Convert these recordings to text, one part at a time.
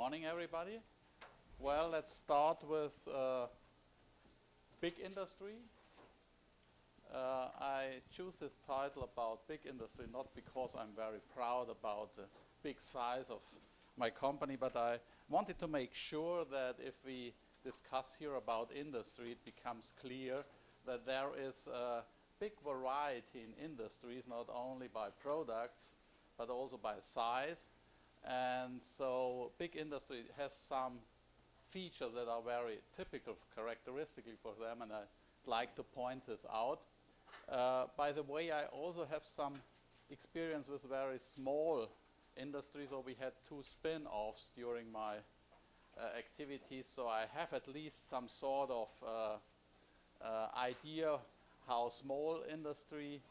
morning, everybody. Well, let's start with big industry. I choose this title about big industry not because I'm very proud about the big size of my company, but I wanted to make sure that if we discuss here about industry, it becomes clear that there is a big variety in industries, not only by products, but also by size. And so big industry has some features that are very typical characteristically for them, and I'd like to point this out. By the way, I also have some experience with very small industries, so we had 2 spin-offs during my activities, so I have at least some sort of idea how small industry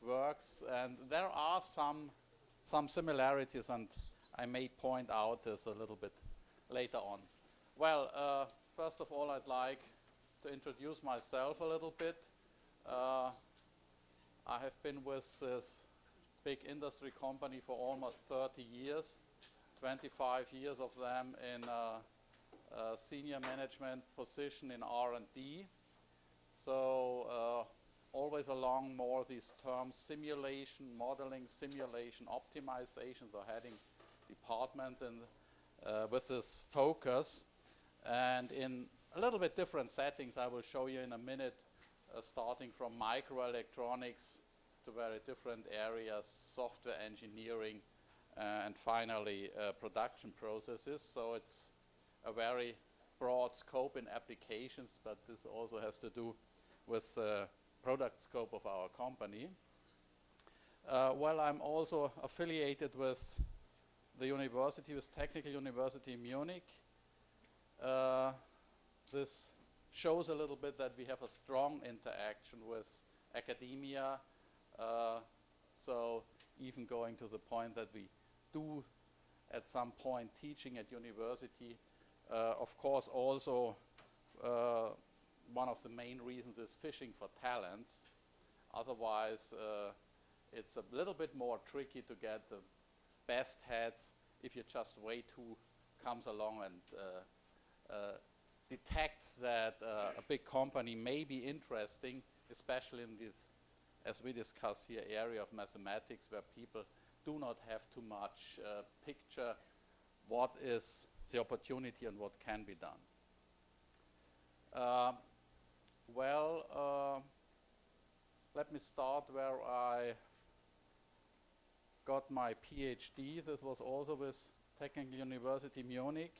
works, and there are some similarities, and I may point out this a little bit later on. Well, first of all, I'd like to introduce myself a little bit. I have been with this big industry company for almost 30 years, 25 years of them in a senior management position in R&D. So always along more these terms, simulation, modeling, simulation, optimization, so heading departments and with this focus. And in a little bit different settings, I will show you in a minute, starting from microelectronics to very different areas, software engineering, and finally production processes. So it's a very broad scope in applications, but this also has to do with the product scope of our company. Well, I'm also affiliated with the university, with Technical University Munich. This shows a little bit that we have a strong interaction with academia, so even going to the point that we do at some point teaching at university. Of course, also one of the main reasons is fishing for talents. Otherwise, it's a little bit more tricky to get the best heads if you just wait who comes along and detects that a big company may be interesting, especially in this, as we discuss here, area of mathematics, where people do not have too much picture what is the opportunity and what can be done. Let me start where I got my PhD. This was also with Technical University Munich.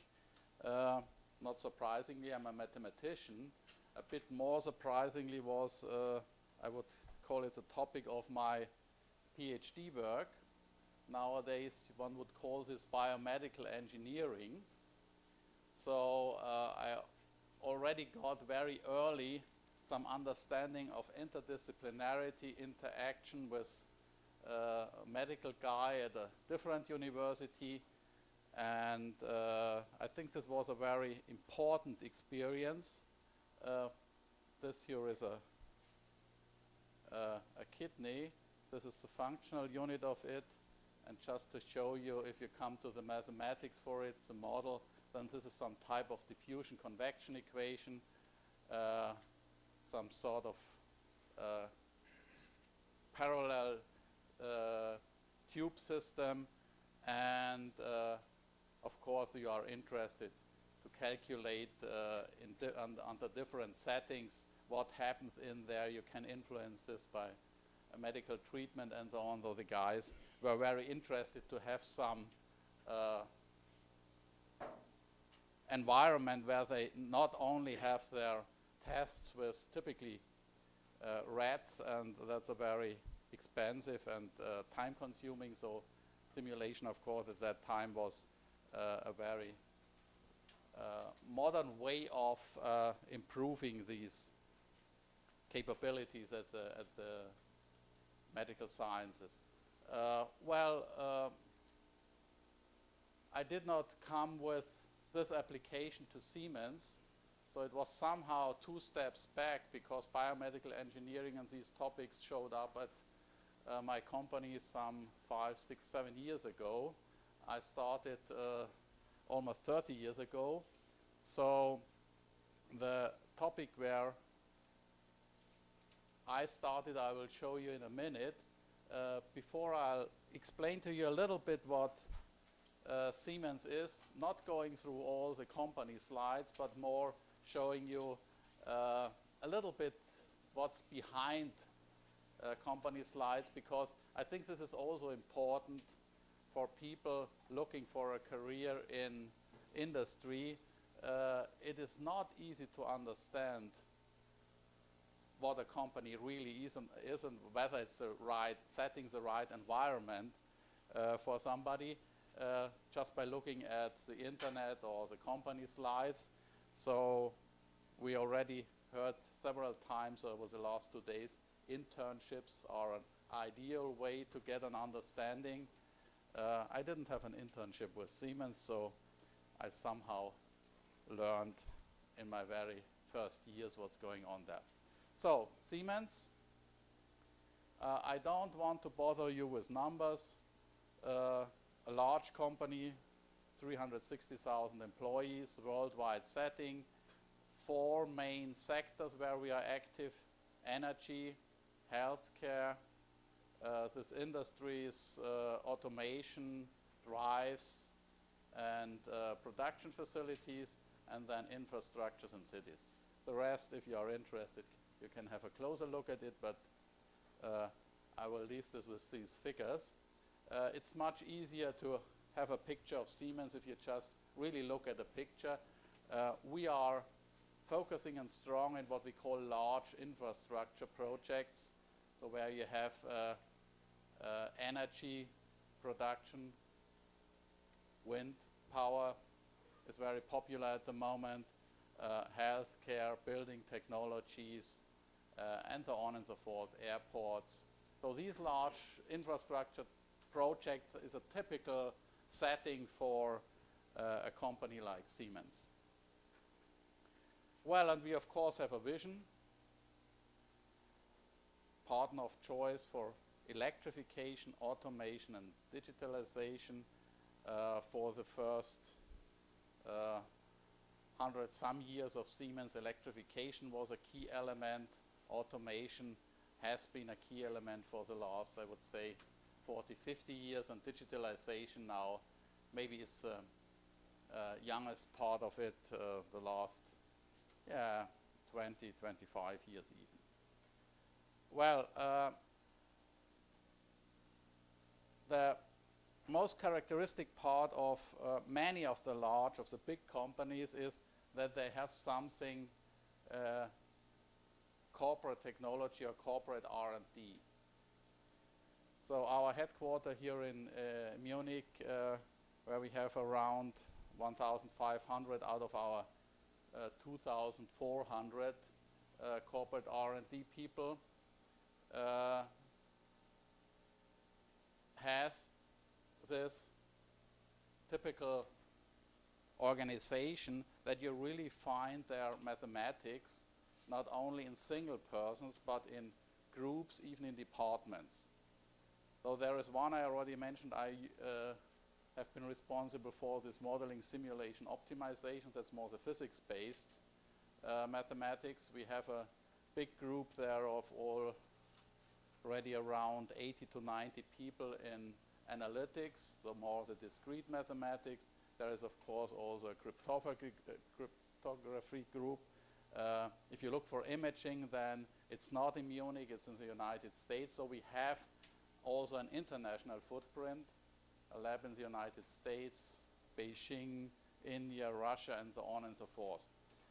Not surprisingly, I'm a mathematician. A bit more surprisingly was, I would call it the topic of my PhD work. Nowadays, one would call this biomedical engineering. So I already got very early some understanding of interdisciplinarity, interaction with a medical guy at a different university. And I think this was a very important experience. This here is a kidney. This is the functional unit of it. And just to show you, if you come to the mathematics for it, the model, then this is some type of diffusion convection equation, some sort of parallel tube system, and of course you are interested to calculate under different settings what happens in there. You can influence this by a medical treatment and so on. So the guys were very interested to have some environment where they not only have their tests with typically rats, and that's a very expensive and time consuming, so simulation, of course, at that time was a very modern way of improving these capabilities at the medical sciences. I did not come with this application to Siemens, so it was somehow 2 steps back, because biomedical engineering and these topics showed up at my company some 5, 6, 7 years ago. I started almost 30 years ago. So the topic where I started, I will show you in a minute. Before I'll explain to you a little bit what Siemens is, not going through all the company slides, but more showing you a little bit what's behind company slides, because I think this is also important for people looking for a career in industry. It is not easy to understand what a company really is and whether it's the right setting, the right environment for somebody just by looking at the internet or the company slides. So we already heard several times over the last 2 days, internships are an ideal way to get an understanding. I didn't have an internship with Siemens, so I somehow learned in my very first years what's going on there. So Siemens, I don't want to bother you with numbers. A large company, 360,000 employees, worldwide setting, 4 main sectors where we are active: energy, healthcare, this industry is automation, drives, and production facilities, and then infrastructures and cities. The rest, if you are interested, you can have a closer look at it, but I will leave this with these figures. It's much easier to have a picture of Siemens if you just really look at the picture. We are focusing and strong in what we call large infrastructure projects, so where you have energy production, wind power is very popular at the moment, healthcare, building technologies, and so on and so forth, airports. So these large infrastructure projects is a typical setting for a company like Siemens. Well, and we of course have a vision, partner of choice for electrification, automation, and digitalization. For the first 100-some years of Siemens, electrification was a key element. Automation has been a key element for the last, I would say, 40, 50 years, and digitalization now maybe is the youngest part of it, the last 20, 25 years even. Well, the most characteristic part of many of the big companies is that they have something corporate technology or corporate R&D. So our headquarters here in Munich, where we have around 1,500 out of our 2,400 corporate R&D people, has this typical organization that you really find their mathematics not only in single persons but in groups, even in departments. So there is one I already mentioned. I have been responsible for this modeling, simulation, optimization. That's more the physics-based mathematics. We have a big group there of already around 80 to 90 people in analytics, so more the discrete mathematics. There is, of course, also a cryptography group. If you look for imaging, then it's not in Munich, it's in the United States. So we have also an international footprint, a lab in the United States, Beijing, India, Russia, and so on and so forth.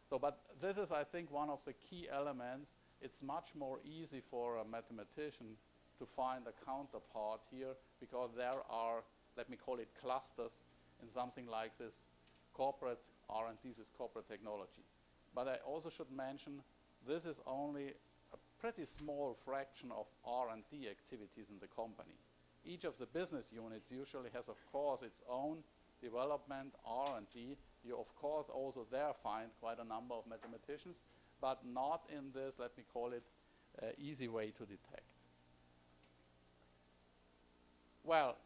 So, but this is, I think, one of the key elements. It's much more easy for a mathematician to find a counterpart here, because there are, let me call it, clusters in something like this corporate R&D, this corporate technology. But I also should mention this is only a pretty small fraction of R&D activities in the company. Each of the business units usually has, of course, its own development, R&D. You, of course, also there find quite a number of mathematicians, but not in this, let me call it, easy way to detect. Well,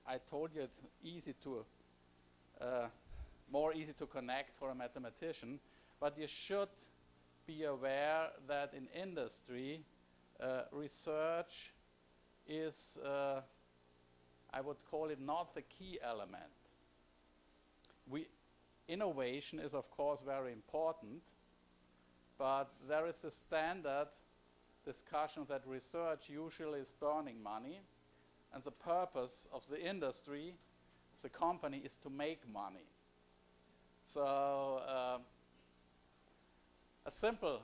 I told you it's easy to more easy to connect for a mathematician. But you should be aware that in industry, research is, I would call it, not the key element. Innovation is, of course, very important, but there is a standard discussion that research usually is burning money, and the purpose of the industry, of the company, is to make money. So a simple,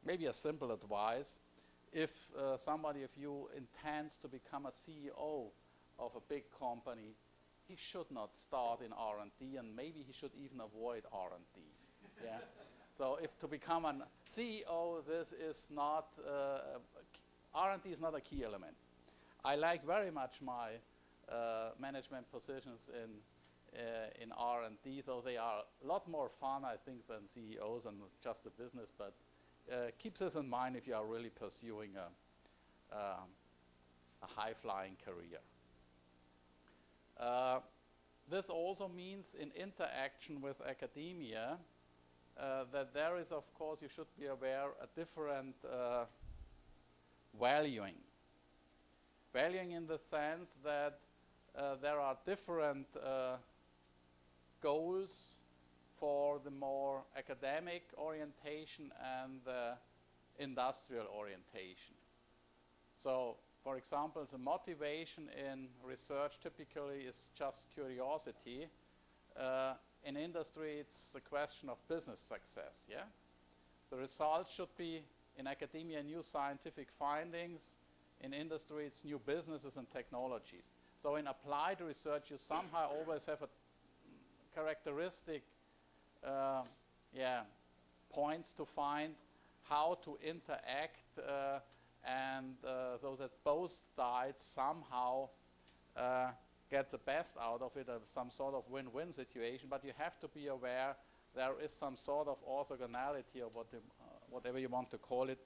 maybe a simple advice, if somebody of you intends to become a CEO of a big company, he should not start in R&D, and maybe he should even avoid R&D. Yeah. So if to become a CEO, this is not, R&D is not a key element. I like very much my management positions in R&D, though they are a lot more fun, I think, than CEOs and just a business, but keep this in mind if you are really pursuing a high-flying career. This also means in interaction with academia that there is, of course, you should be aware, a different valuing. Valuing in the sense that there are different goals for the more academic orientation and the industrial orientation. So, for example, the motivation in research typically is just curiosity. In industry, it's a question of business success, yeah? The results should be, in academia, new scientific findings. In industry, it's new businesses and technologies. So in applied research, you somehow always have a characteristic points to find how to interact and so that both sides somehow get the best out of it, some sort of win-win situation. But you have to be aware there is some sort of orthogonality, or whatever you want to call it,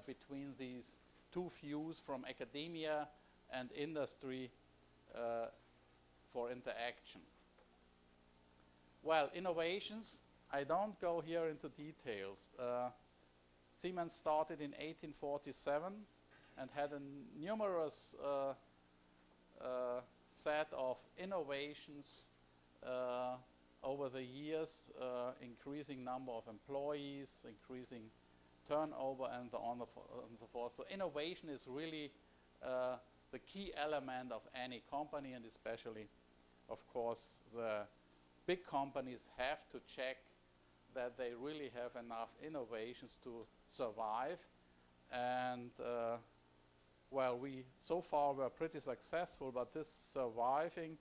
between these two views from academia and industry for interaction. Well, innovations, I don't go here into details. Siemens started in 1847 and had a numerous set of innovations over the years, increasing number of employees, increasing turnover, and so on and so forth. So innovation is really the key element of any company, and especially, of course, the big companies have to check that they really have enough innovations to survive. And well, we so far were pretty successful, but this surviving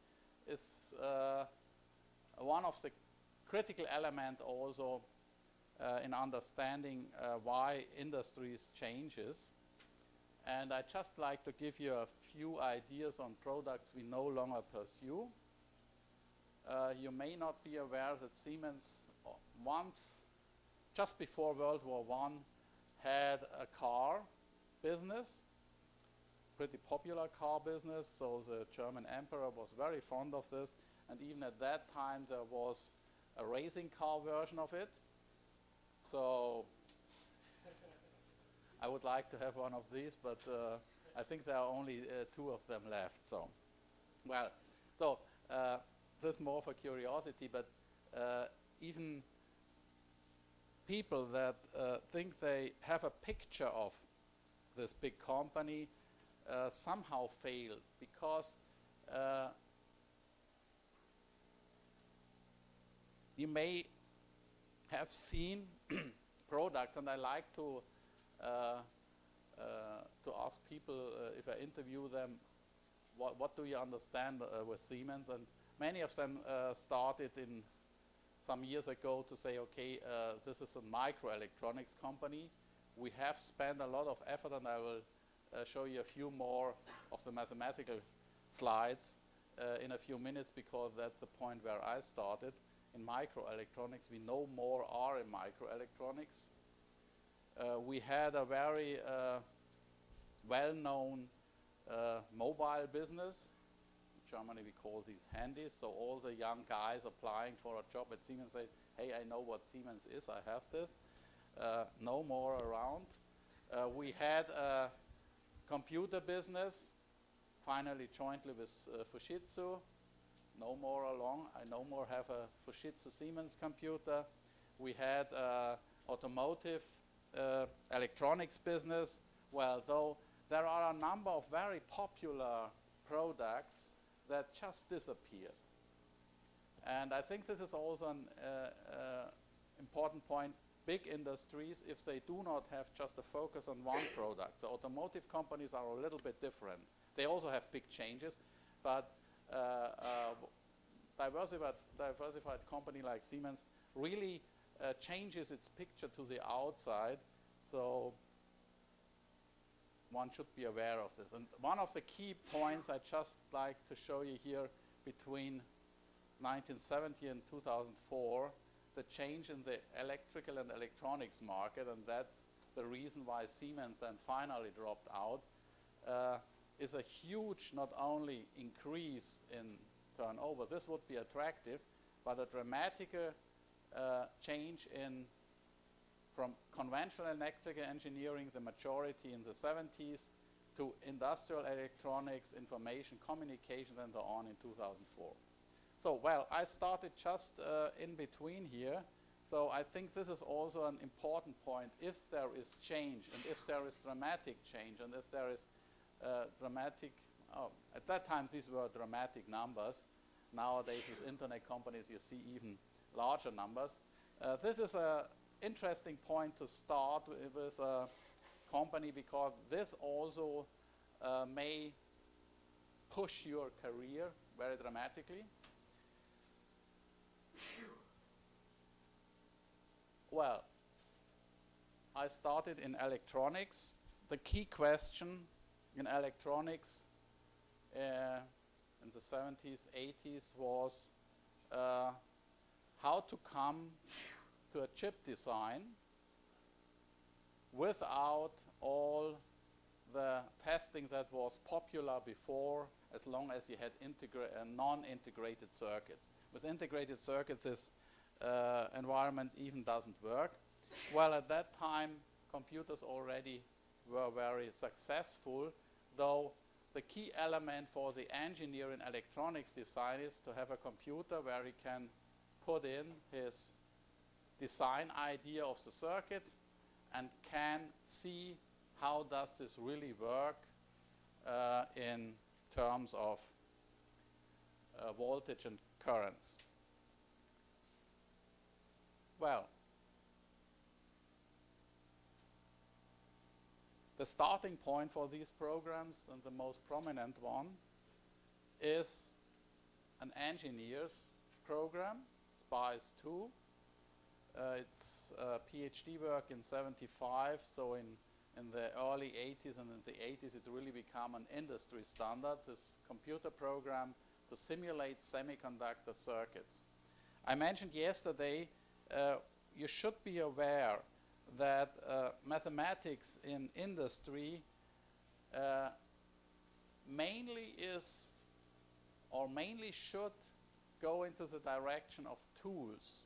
is one of the critical elements also in understanding why industries changes. And I'd just like to give you a few ideas on products we no longer pursue. You may not be aware that Siemens once, just before World War I, had a car business, pretty popular car business, so the German emperor was very fond of this, and even at that time there was a racing car version of it. So I would like to have one of these, but I think there are only 2 of them left. So, well, so this is more for curiosity, but even people that think they have a picture of this big company somehow fail, because you may have seen products, and I like to ask people if I interview them, what do you understand with Siemens? And many of them started in some years ago to say, okay, this is a microelectronics company. We have spent a lot of effort, and I will show you a few more of the mathematical slides in a few minutes, because that's the point where I started. In microelectronics, we no more are in microelectronics. We had a very well-known mobile business, Germany we call these handies. So all the young guys applying for a job at Siemens say, hey, I know what Siemens is, I have this. No more around. We had a computer business, finally jointly with Fujitsu. No more along. I no more have a Fujitsu Siemens computer. We had automotive electronics business. Well, though there are a number of very popular products that just disappeared. And I think this is also an important point. Big industries, if they do not have just a focus on one product, the automotive companies are a little bit different. They also have big changes, but diversified company like Siemens really changes its picture to the outside. So one should be aware of this. And one of the key points I just like to show you here between 1970 and 2004, the change in the electrical and electronics market, and that's the reason why Siemens then finally dropped out, is a huge, not only increase in turnover, this would be attractive, but a dramatic change in from conventional electrical engineering, the majority in the 70s, to industrial electronics, information, communication, and so on in 2004. So, well, I started just in between here. So I think this is also an important point. If there is change, and if there is dramatic change, and if there is dramatic, at that time these were dramatic numbers. Nowadays with internet companies you see even larger numbers. This is an interesting point to start with a company, because this also may push your career very dramatically. Well, I started in electronics. The key question in electronics in the 70s, 80s was how to come to a chip design without all the testing that was popular before, as long as you had non-integrated circuits. With integrated circuits, this environment even doesn't work. Well, at that time, computers already were very successful, though the key element for the engineer in electronics design is to have a computer where he can put in his design idea of the circuit and can see how does this really work in terms of voltage and currents. Well, the starting point for these programs, and the most prominent one, is an engineer's program, SPICE 2. It's a PhD work in 75, so in the early 80s and in the 80s it really became an industry standard, this computer program to simulate semiconductor circuits. I mentioned yesterday, you should be aware that mathematics in industry mainly should go into the direction of tools,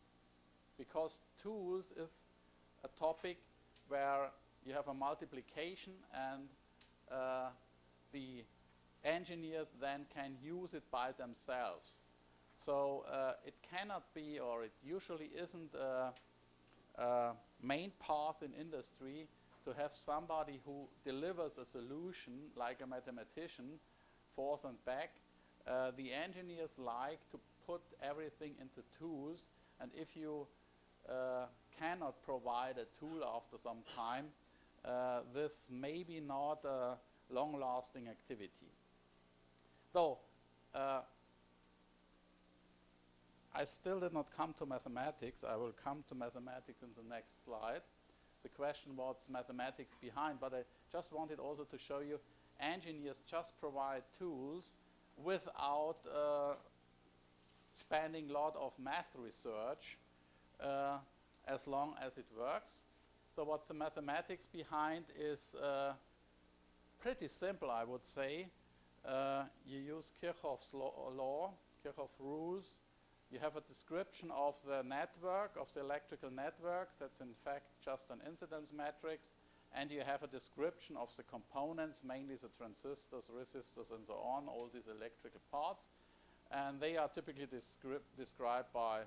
because tools is a topic where you have a multiplication and the engineers then can use it by themselves. So it cannot be, or it usually isn't a main path in industry to have somebody who delivers a solution like a mathematician forth and back. The engineers like to put everything into tools, and if you cannot provide a tool after some time, this may be not a long-lasting activity. Though I still did not come to mathematics. I will come to mathematics in the next slide. The question was mathematics behind, but I just wanted also to show you engineers just provide tools without spending a lot of math research as long as it works. So what the mathematics behind is pretty simple, I would say. you use Kirchhoff's law, Kirchhoff rules. You have a description of the network, of the electrical network. That's in fact just an incidence matrix. And you have a description of the components, mainly the transistors, resistors, and so on, all these electrical parts. And they are typically described by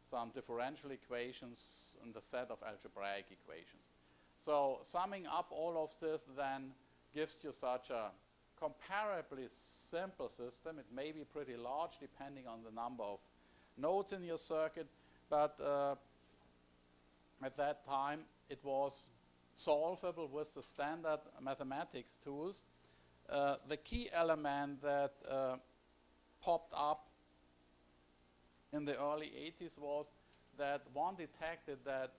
some differential equations in the set of algebraic equations. So summing up all of this then gives you such a comparably simple system. It may be pretty large depending on the number of nodes in your circuit, but at that time it was solvable with the standard mathematics tools. The key element that popped up in the early 80s was that one detected that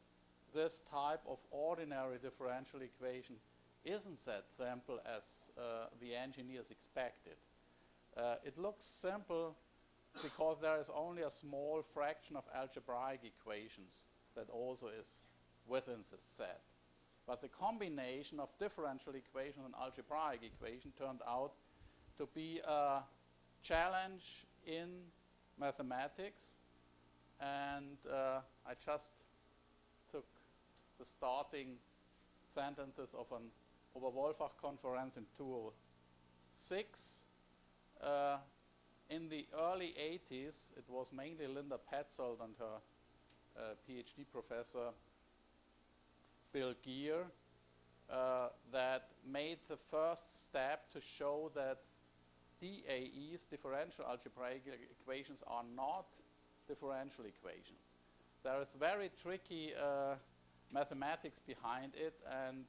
this type of ordinary differential equation isn't that simple as the engineers expected. It looks simple because there is only a small fraction of algebraic equations that also is within this set. But the combination of differential equation and algebraic equation turned out to be a challenge in mathematics. And I just took the starting sentences of an Oberwolfach-Conference in 2006. In the early 80s, it was mainly Linda Petzold and her PhD professor, Bill Gear, that made the first step to show that DAEs, differential algebraic equations, are not differential equations. There is very tricky mathematics behind it, and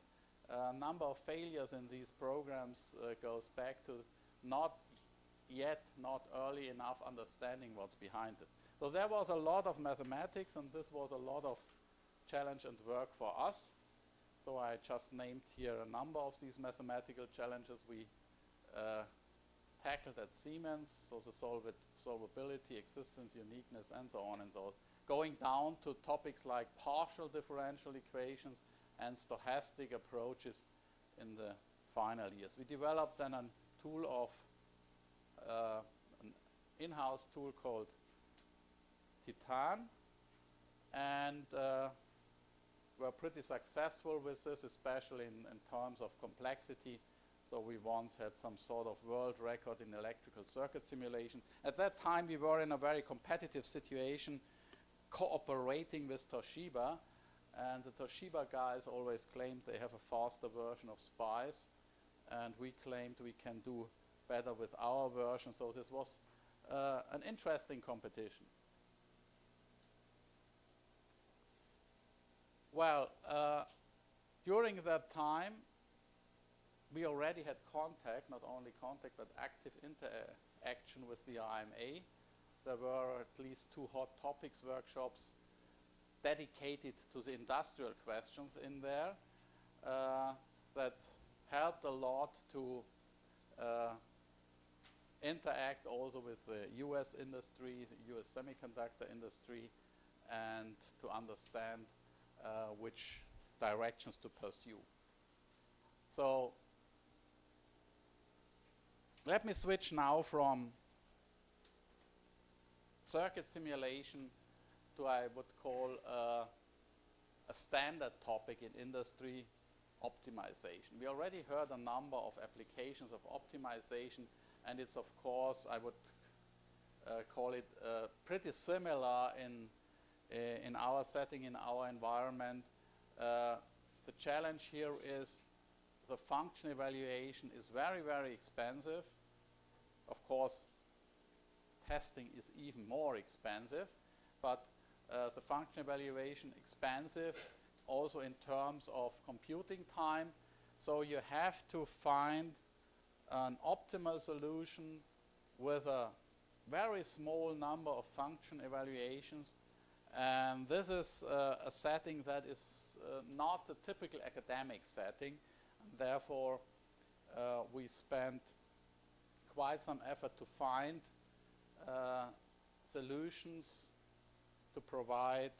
a number of failures in these programs goes back to not early enough understanding what's behind it. So there was a lot of mathematics, and this was a lot of challenge and work for us. So I just named here a number of these mathematical challenges we tackled at Siemens. So the solvability, existence, uniqueness, and so on and so on. Going down to topics like partial differential equations and stochastic approaches in the final years. We developed then a tool of an in-house tool called Titan, and were pretty successful with this, especially in terms of complexity. So we once had some sort of world record in electrical circuit simulation. At that time, we were in a very competitive situation, cooperating with Toshiba, and the Toshiba guys always claimed they have a faster version of SPICE, and we claimed we can do better with our version. So this was an interesting competition. Well, during that time, we already had contact, not only contact, but active interaction with the IMA. There were at least 2 hot topics workshops dedicated to the industrial questions in there that helped a lot to interact also with the US industry, the US semiconductor industry, and to understand which directions to pursue. So let me switch now from circuit simulation to I would call a standard topic in industry, optimization. We already heard a number of applications of optimization, and it's of course, I would call it pretty similar in our setting, in our environment. The challenge here is the function evaluation is very, very expensive. Of course, testing is even more expensive, but the function evaluation expensive also in terms of computing time. So you have to find an optimal solution with a very small number of function evaluations. And this is a setting that is not the typical academic setting. And therefore, we spent quite some effort to find solutions to provide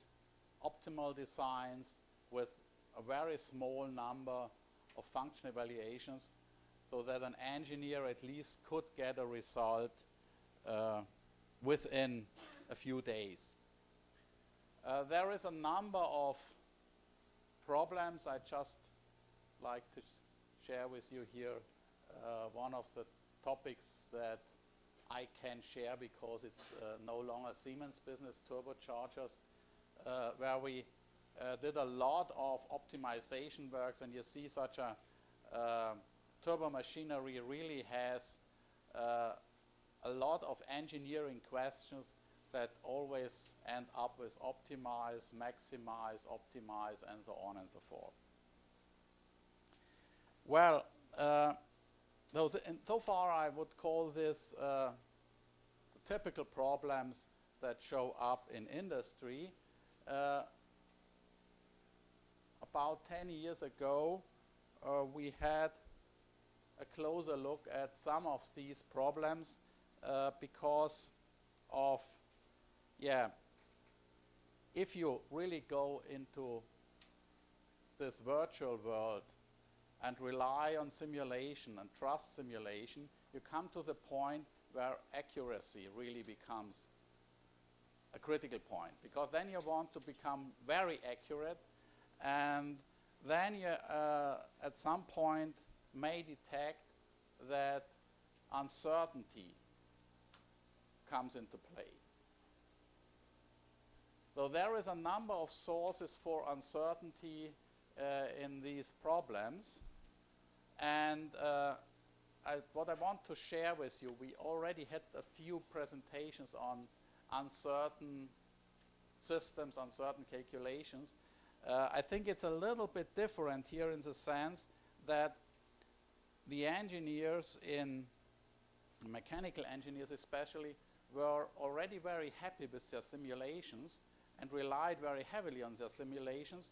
optimal designs with a very small number of function evaluations. so that an engineer at least could get a result within a few days. There is a number of problems I just like to share with you here. One of the topics that I can share because it's no longer Siemens business, turbochargers, where we did a lot of optimization works, and you see such a turbo machinery really has a lot of engineering questions that always end up with optimize, maximize, optimize, and so on and so forth. Well, so far I would call this the typical problems that show up in industry. About 10 years ago, we had a closer look at some of these problems because of, if you really go into this virtual world and rely on simulation and trust simulation, you come to the point where accuracy really becomes a critical point, because then you want to become very accurate, and then you at some point may detect that uncertainty comes into play. So there is a number of sources for uncertainty in these problems, and what I want to share with you, we already had a few presentations on uncertain systems, uncertain calculations. I think it's a little bit different here in the sense that the engineers, mechanical engineers especially, were already very happy with their simulations and relied very heavily on their simulations,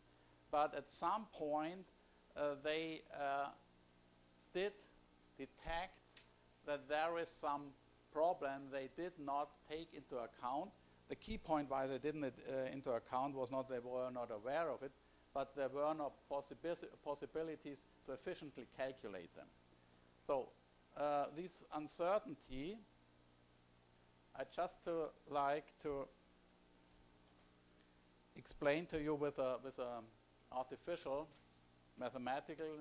but at some point they did detect that there is some problem they did not take into account. The key point why they didn't into account was not they were not aware of it, but there were no possibilities to efficiently calculate them. So this uncertainty, I just like to explain to you with a artificial mathematical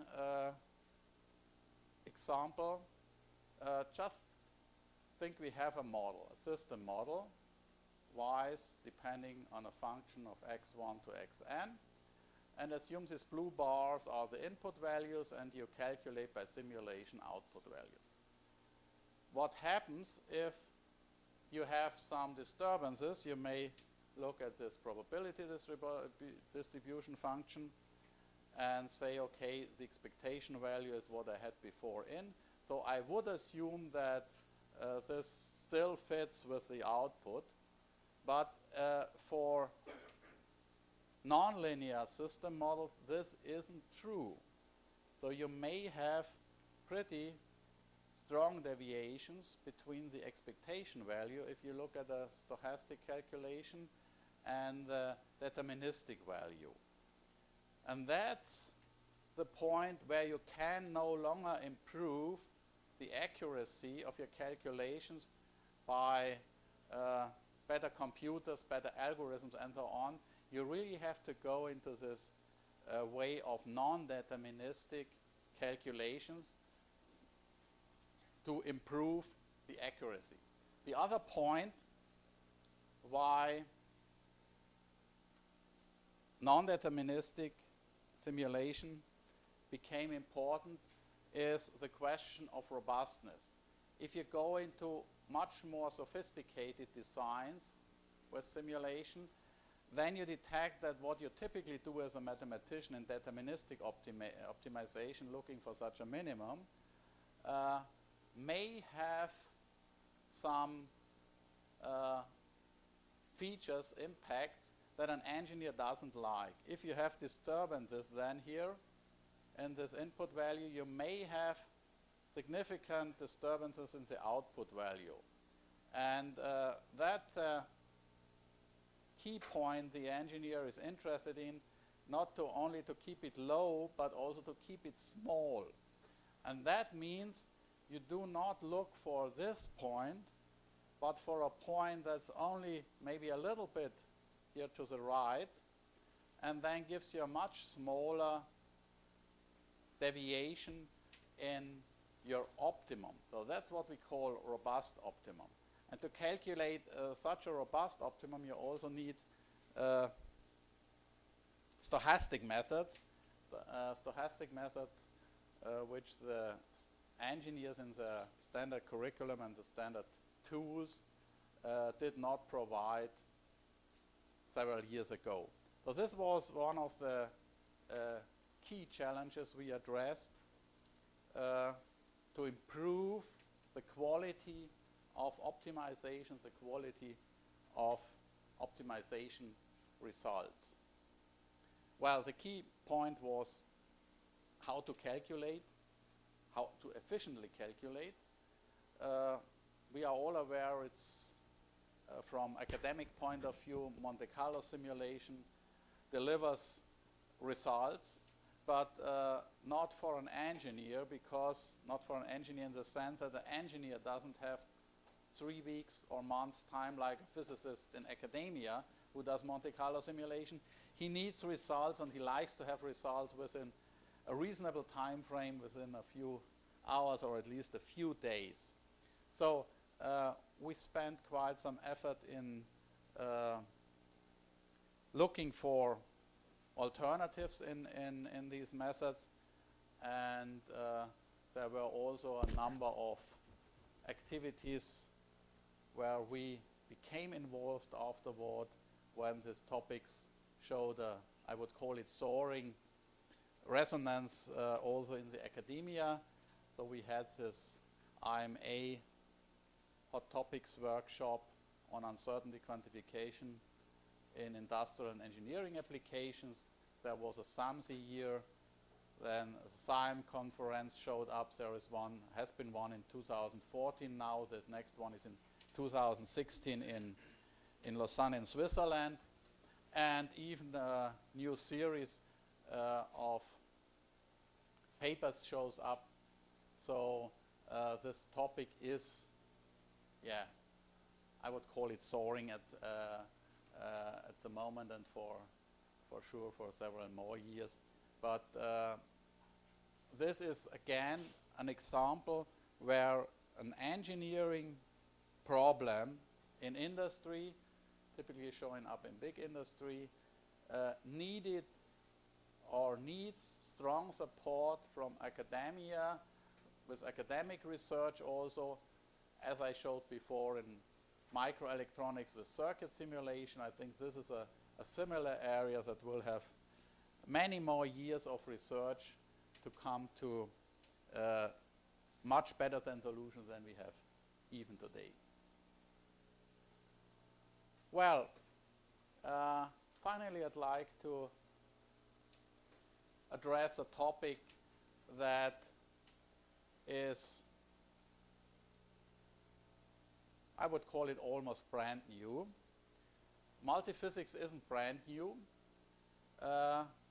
example. Just think we have a model, a system model, y's depending on a function of x1 to xn, and assume these blue bars are the input values and you calculate by simulation output values. What happens if you have some disturbances? You may look at this probability distribution function and say, okay, the expectation value is what I had before in. So I would assume that this still fits with the output, but for nonlinear system models, this isn't true. So you may have pretty strong deviations between the expectation value if you look at a stochastic calculation and the deterministic value. And that's the point where you can no longer improve the accuracy of your calculations by better computers, better algorithms, and so on. You really have to go into this way of non-deterministic calculations to improve the accuracy. The other point why non-deterministic simulation became important is the question of robustness. If you go into much more sophisticated designs with simulation, then you detect that what you typically do as a mathematician in deterministic optimization, looking for such a minimum, may have some features, impacts that an engineer doesn't like. If you have disturbances then here in this input value, you may have significant disturbances in the output value. And that key point the engineer is interested in, not to only to keep it low, but also to keep it small. And that means you do not look for this point, but for a point that's only maybe a little bit here to the right, and then gives you a much smaller deviation in your optimum. So that's what we call robust optimum. And to calculate such a robust optimum, you also need stochastic methods. Stochastic methods which the engineers in the standard curriculum and the standard tools did not provide several years ago. So this was one of the key challenges we addressed to improve the quality of optimizations, the quality of optimization results. Well, the key point was how to calculate, how to efficiently calculate. We are all aware it's from academic point of view, Monte Carlo simulation delivers results, but not for an engineer, because not for an engineer in the sense that the engineer doesn't have 3 weeks or months time like a physicist in academia who does Monte Carlo simulation. He needs results, and he likes to have results within a reasonable time frame, within a few hours or at least a few days. So we spent quite some effort in looking for alternatives in these methods, and there were also a number of activities where we became involved afterward when these topics showed I would call it soaring resonance also in the academia. So we had this IMA hot topics workshop on uncertainty quantification in industrial and engineering applications. There was a SAMSI year. Then a SIAM conference showed up. There is one, has been one in 2014 now. The next one is in 2016 in Lausanne in Switzerland. And even a new series of papers shows up. So this topic is, yeah, I would call it soaring at the moment, and for sure for several more years. But this is again an example where an engineering problem in industry, typically showing up in big industry, needed or needs strong support from academia, with academic research also, as I showed before in microelectronics with circuit simulation. I think this is a similar area that will have many more years of research to come to much better than solutions than we have even today. Well, finally I'd like to address a topic that is, I would call it almost brand new. Multiphysics isn't brand new.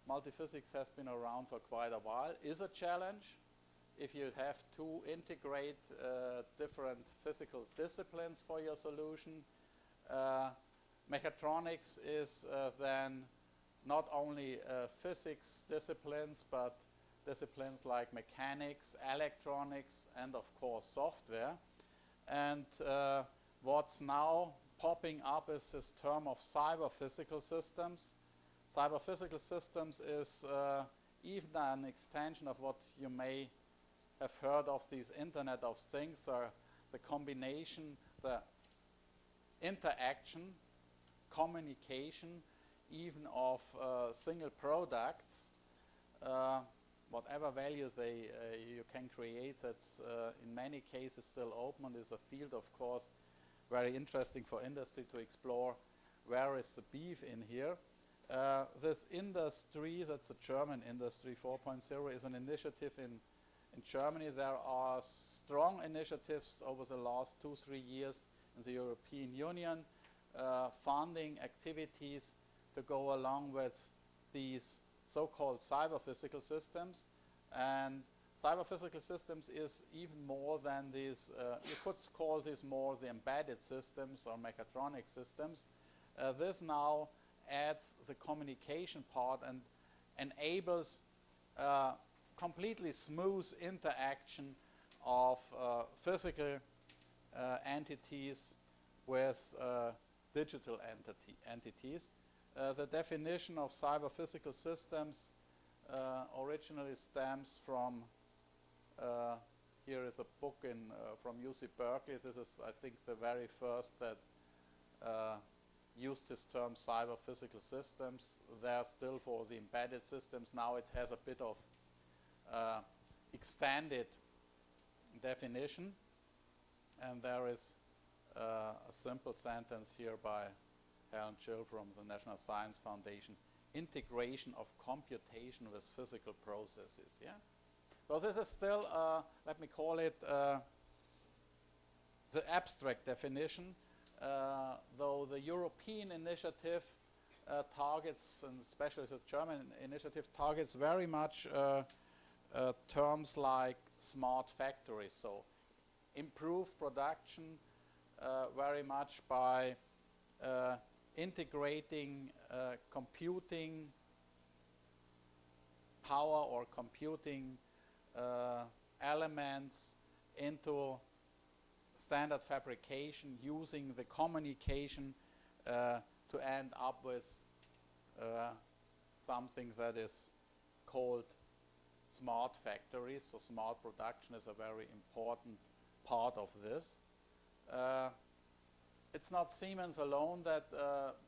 Multiphysics has been around for quite a while. Is a challenge if you have to integrate different physical disciplines for your solution. Mechatronics is then not only physics disciplines, but disciplines like mechanics, electronics, and of course software. And what's now popping up is this term of cyber-physical systems. Cyber-physical systems is even an extension of what you may have heard of these Internet of Things, or the combination, the interaction, communication, even of single products. Whatever values you can create, that's in many cases still open, is a field, of course, very interesting for industry to explore. Where is the beef in here? This industry, that's a German industry 4.0, is an initiative in Germany. There are strong initiatives over the last 2-3 years in the European Union, funding activities to go along with these so-called cyber-physical systems. And cyber physical systems is even more than these, you could call this more the embedded systems or mechatronic systems. This now adds the communication part and enables completely smooth interaction of physical entities with digital entities. The definition of cyber physical systems originally stems from, here is a book from UC Berkeley. This is, I think, the very first that used this term cyber physical systems. There still for the embedded systems. Now it has a bit of extended definition, and there is a simple sentence here by Helen Gilg from the National Science Foundation: integration of computation with physical processes. Yeah. So this is still, let me call it, the abstract definition. Though the European initiative targets, and especially the German initiative, targets very much terms like smart factories. So improve production very much by integrating computing power or computing elements into standard fabrication, using the communication to end up with something that is called smart factories. So smart production is a very important part of this. It's not Siemens alone that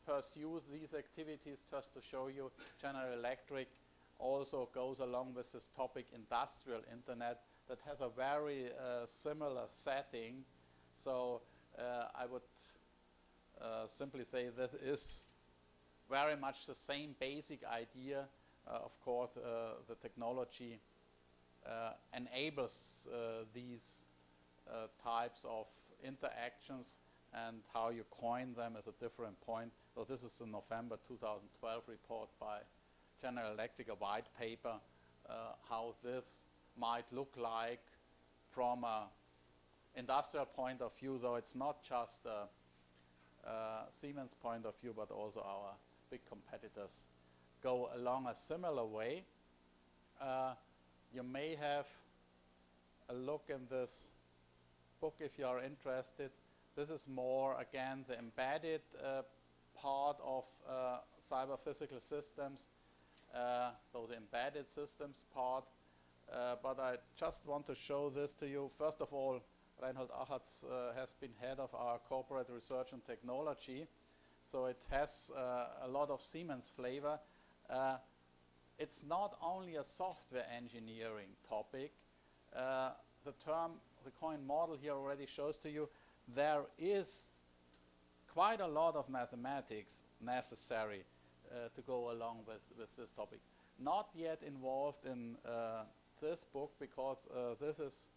pursues these activities. Just to show you, General Electric also goes along with this topic, industrial internet, that has a very similar setting. So I would simply say this is very much the same basic idea. Of course, the technology enables these types of interactions, and how you coin them is a different point. So this is the November 2012 report by General Electric, a white paper, how this might look like from a industrial point of view, though it's not just Siemens point of view, but also our big competitors go along a similar way. You may have a look in this book if you are interested. This is more, again, the embedded part of cyber physical systems, so the embedded systems part. But I just want to show this to you. First of all, Reinhold Achatz has been head of our corporate research and technology, so it has a lot of Siemens flavor. It's not only a software engineering topic. The term, the coin model here already shows to you there is quite a lot of mathematics necessary to go along with this topic. Not yet involved in this book, because this is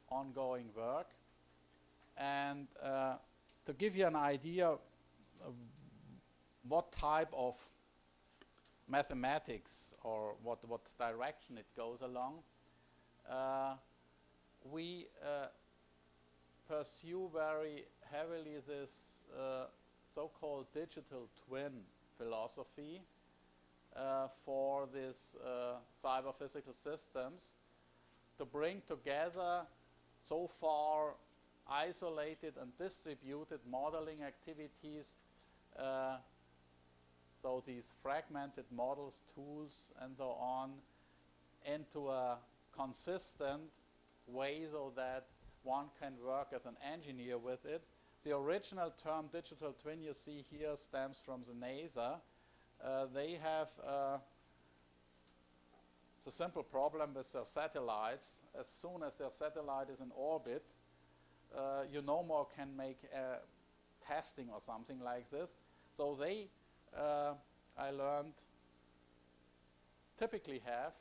ongoing work. And to give you an idea of what type of mathematics or what direction it goes along, we pursue very heavily this so-called digital twin philosophy for this cyber physical systems, to bring together so far isolated and distributed modeling activities, so these fragmented models, tools, and so on, into a consistent way so that one can work as an engineer with it. The original term digital twin you see here stems from the NASA. They have the simple problem with their satellites. As soon as their satellite is in orbit, you no more can make testing or something like this. So they, I learned, typically have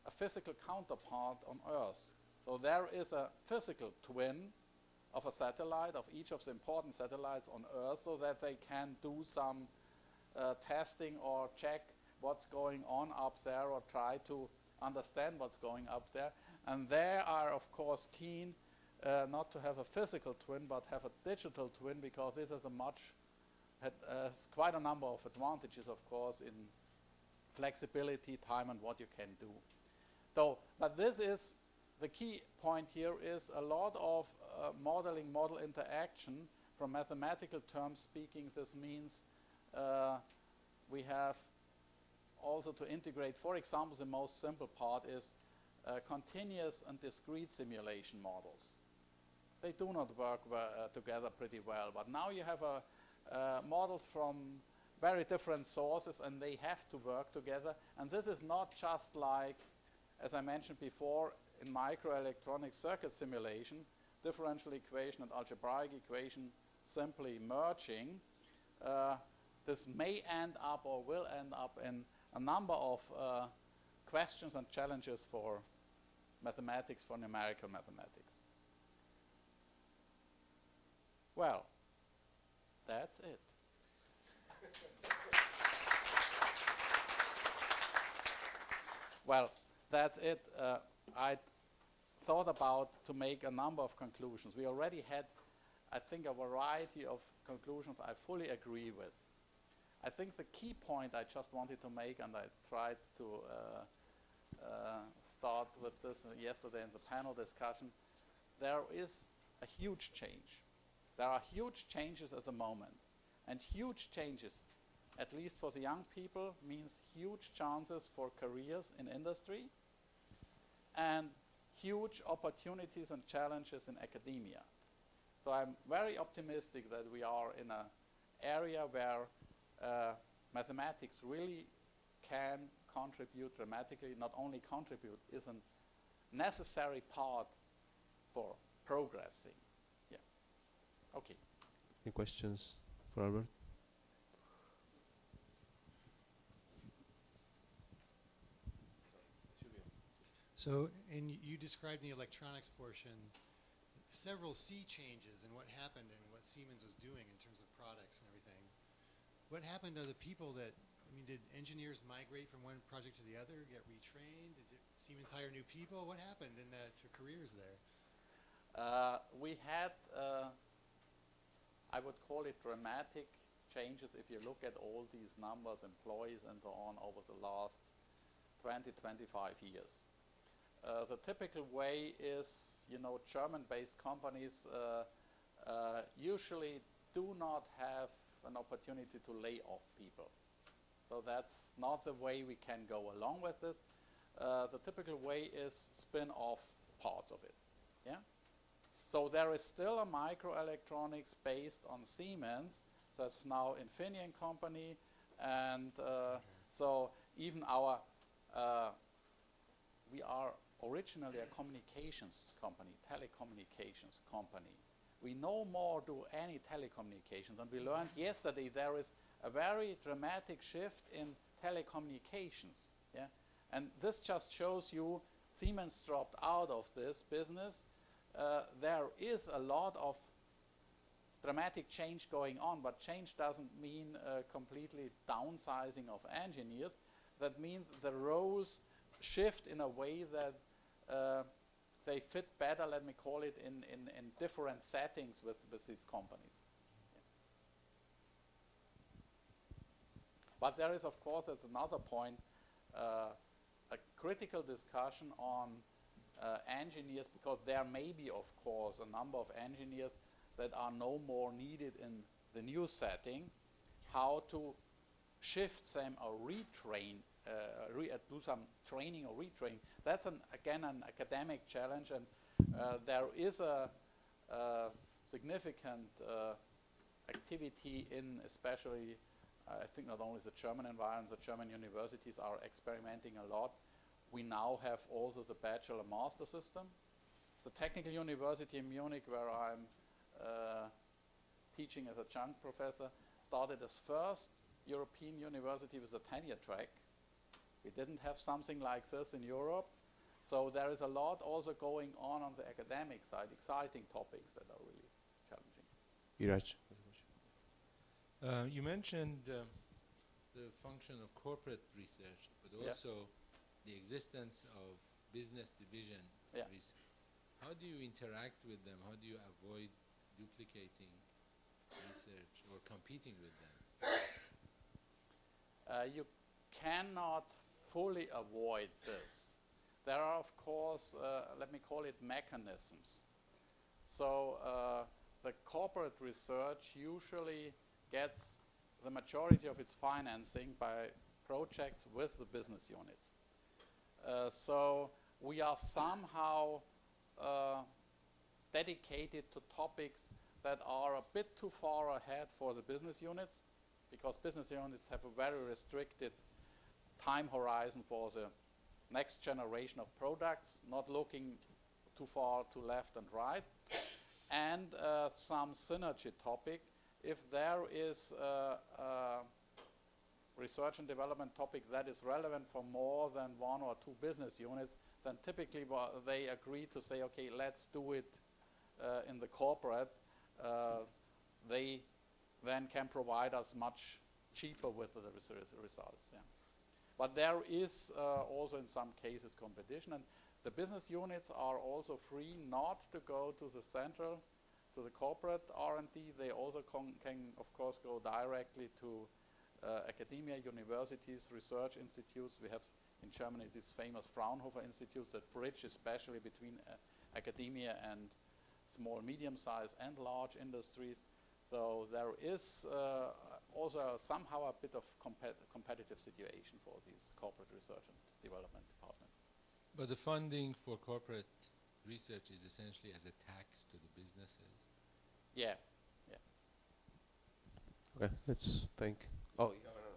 a physical counterpart on Earth. So there is a physical twin of a satellite, of each of the important satellites on Earth, so that they can do some testing or check what's going on up there, or try to understand what's going up there. And they are, of course, keen not to have a physical twin, but have a digital twin, because this has has quite a number of advantages, of course, in flexibility, time, and what you can do. So, but this is the key point here is a lot of modeling, model interaction. From mathematical terms speaking, this means we have also to integrate, for example, the most simple part is continuous and discrete simulation models. They do not work together pretty well, but now you have models from very different sources, and they have to work together. And this is not just like, as I mentioned before, in microelectronic circuit simulation, differential equation and algebraic equation simply merging. This may end up or will end up in a number of questions and challenges for mathematics, for numerical mathematics. Well, that's it. Well, that's it. I thought about to make a number of conclusions. We already had, I think, a variety of conclusions I fully agree with. I think the key point I just wanted to make, and I tried to start with this yesterday in the panel discussion, there is a huge change. There are huge changes at the moment. And huge changes, at least for the young people, means huge chances for careers in industry and huge opportunities and challenges in academia. So I'm very optimistic that we are in an area where mathematics really can contribute dramatically, not only contribute, is a necessary part for progressing. Yeah. Okay. Any questions for Albert? So, you described in the electronics portion several sea changes in what happened and what Siemens was doing in terms of products and everything. What happened to the people that, I mean, did engineers migrate from one project to the other, get retrained? Did Siemens hire new people? What happened in to careers there? We had, I would call it dramatic changes if you look at all these numbers, employees and so on over the last 20, 25 years. The typical way is, you know, German-based companies usually do not have an opportunity to lay off people. So that's not the way we can go along with this. The typical way is spin off parts of it. Yeah. So there is still a microelectronics based on Siemens that's now Infineon company, and so even our we are originally a communications company, telecommunications company. We no more do any telecommunications, and we learned yesterday there is a very dramatic shift in telecommunications. Yeah? And this just shows you Siemens dropped out of this business. There is a lot of dramatic change going on, but change doesn't mean completely downsizing of engineers. That means the roles shift in a way that they fit better, let me call it, in different settings with these companies. Yeah. But there is, of course, there's another point, a critical discussion on engineers, because there may be, of course, a number of engineers that are no more needed in the new setting, how to shift them or retrain, do some training or retraining. That's, again, an academic challenge, and there is a significant activity in, especially, I think not only the German environment, the German universities are experimenting a lot. We now have also the bachelor-master system. The Technical University in Munich, where I'm teaching as a adjunct professor, started as first European university with a tenure track. We didn't have something like this in Europe. So there is a lot also going on the academic side, exciting topics that are really challenging. Iraj. You mentioned the function of corporate research, but also the existence of business division Yeah. research. How do you interact with them? How do you avoid duplicating research or competing with them? You cannot fully avoid this. There are, of course, let me call it mechanisms. So the corporate research usually gets the majority of its financing by projects with the business units. So we are somehow dedicated to topics that are a bit too far ahead for the business units, because business units have a very restricted time horizon for the next generation of products, not looking too far to left and right, and some synergy topic. If there is a research and development topic that is relevant for more than one or two business units, then typically they agree to say, okay, let's do it in the corporate. They then can provide us much cheaper with the results. Yeah. But there is also in some cases competition, and the business units are also free not to go to the central, to the corporate R&D. They also can of course go directly to academia, universities, research institutes. We have in Germany this famous Fraunhofer Institute that bridge especially between academia and small, medium-sized and large industries. So there is also somehow a bit of competitive situation for these corporate research and development departments. But the funding for corporate research is essentially as a tax to the businesses. Yeah. Okay, let's thank. Oh, you have another.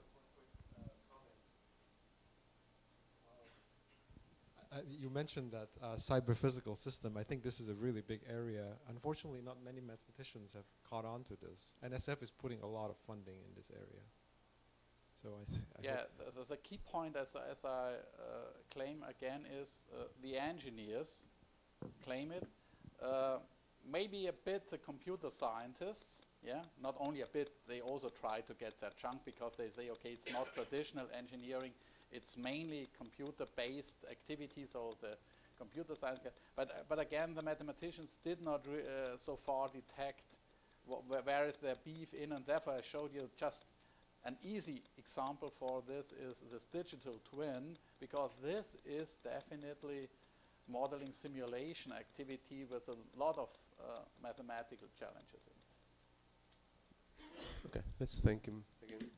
You mentioned that cyber-physical system. I think this is a really big area. Unfortunately, not many mathematicians have caught on to this. NSF is putting a lot of funding in this area. So the key point, as I claim again, is the engineers claim it. Maybe a bit the computer scientists. Yeah, not only a bit. They also try to get their chunk because they say, okay, it's not traditional engineering. It's mainly computer-based activities, or the computer science. But again, the mathematicians did not so far detect where is their beef in, and therefore I showed you just an easy example for this is this digital twin, because this is definitely modeling simulation activity with a lot of mathematical challenges in it. Okay, let's thank him again.